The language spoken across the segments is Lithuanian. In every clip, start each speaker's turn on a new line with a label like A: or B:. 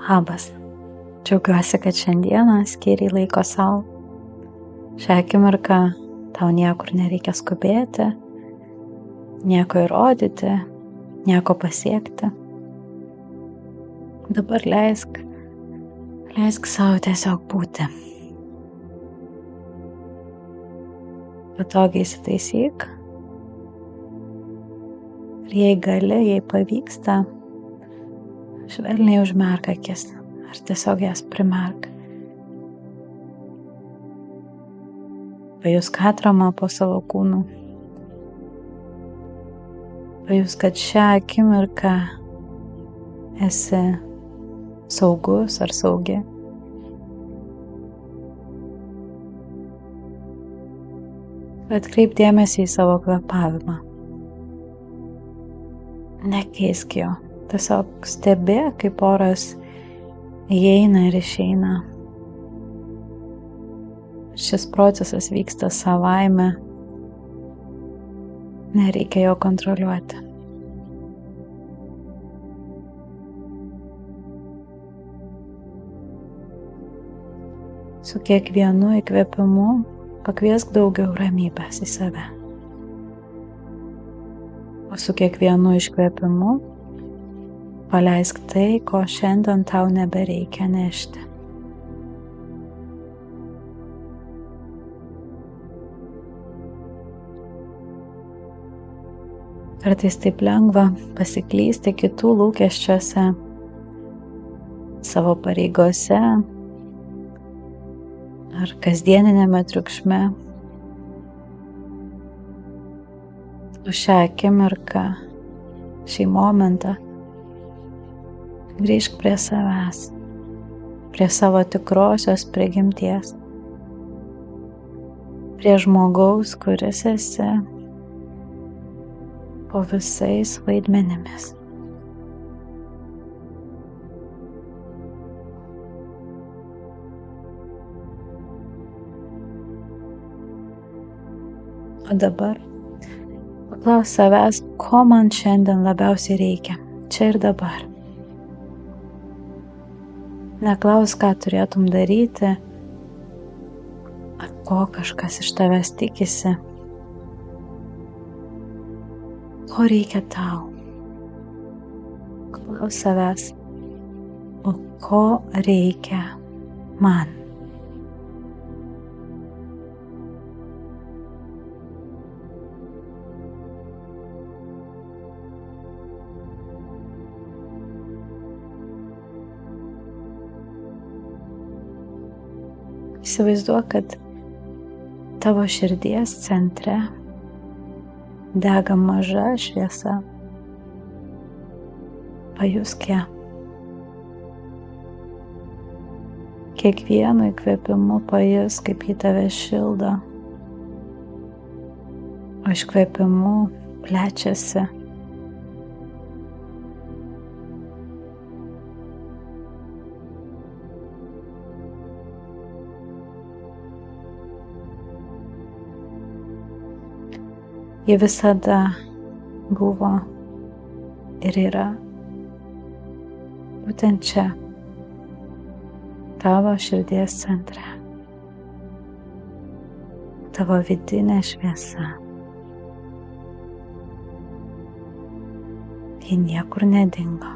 A: Labas. Džiaugiuosi, kad šiandieną skiriai laiko sau. Šią akimirką tau niekur nereikia skubėti, nieko įrodyti, nieko pasiekti. Dabar leisk savo tiesiog būti. Patogiai įsitaisyk. Ir jei gali, jei pavyksta, švelniai užmerk akis ar tiesiog jas primerk. Pajusk atramą po savo kūnu. Pajusk, kad šią akimirką esi saugus ar saugi. Atkreip dėmesį į savo kvėpavimą. Nekeisk jo. Tiesiog stebėk, kaip oras įeina ir išeina. Šis procesas vyksta savaime. Nereikia jo kontroliuoti. Su kiekvienu įkvėpimu pakviesk daugiau ramybės į save. O su kiekvienu iškvėpimu paleisk tai, ko šiandien tau nebereikia nešti. Kartais taip lengva pasiklysti kitų lūkesčiuose, savo pareigose ar kasdieninėme triukšme. O šią akimirką, šį momentą, grįžk prie savęs, prie savo tikrosios prigimties, prie žmogaus, kuris esi po visais vaidmenimis. O dabar paklaus savęs, ko man šiandien labiausiai reikia, čia ir dabar. Neklaus, ką turėtum daryti, ar ko kažkas iš tavęs tikisi. Ko reikia tau? Klaus savęs, o ko reikia man? Įsivaizduok, kad tavo širdies centre dega maža šviesa. Pajusk ją. Kiekvienu įkvėpimu pajusk, kaip ji tave šildo, o iškvėpimu plečiasi. Ji visada buvo ir yra būtent čia, tavo širdies centre, tavo vidinė šviesa. Ji niekur nedingo.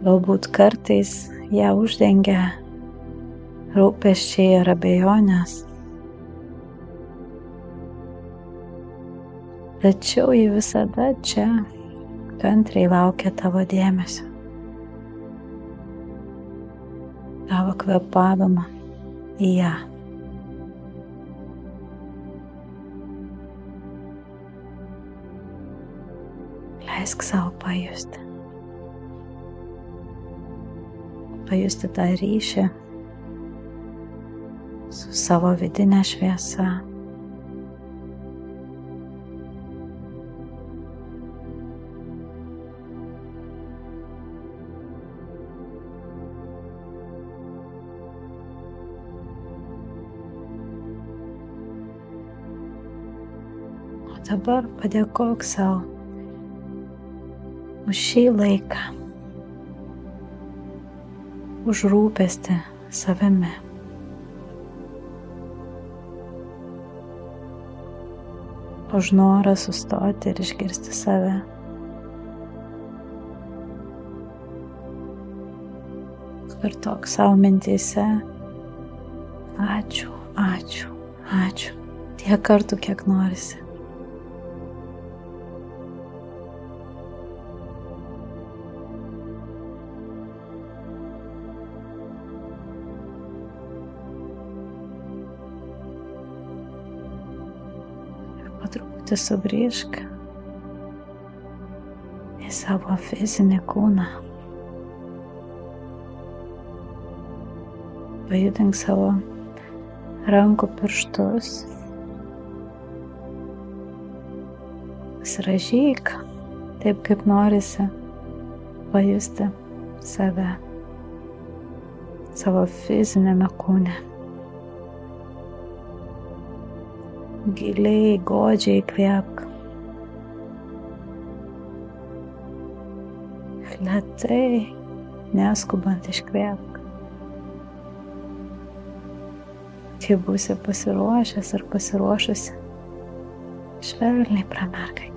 A: Galbūt kartais ją uždengia rūpesčiai ir abejonės. Tačiau ji visada čia kantriai laukia tavo dėmesio, tavo kvėpavimą į ją. Leisk savo pajusti. Pajusti tą ryšį su savo vidinė šviesa. O dabar padėkok sau už šį laiką, už rūpestį savimi. Už norą sustoti ir išgirsti save. Kartok savo mintyse: ačiū, ačiū, ačiū. Tiek kartų, kiek norisi. Ir po truputį sugrįžk į savo fizinį kūną. Pajudink savo rankų pirštus. Pasirąžyk taip, kaip norisi pajusti save savo fizinėme kūne. Giliai, godžiai įkvėpk. Lėtai, neskubant iškvėpk. Kai būsi pasiruošęs ar pasiruošusi, švelniai pramerk akis.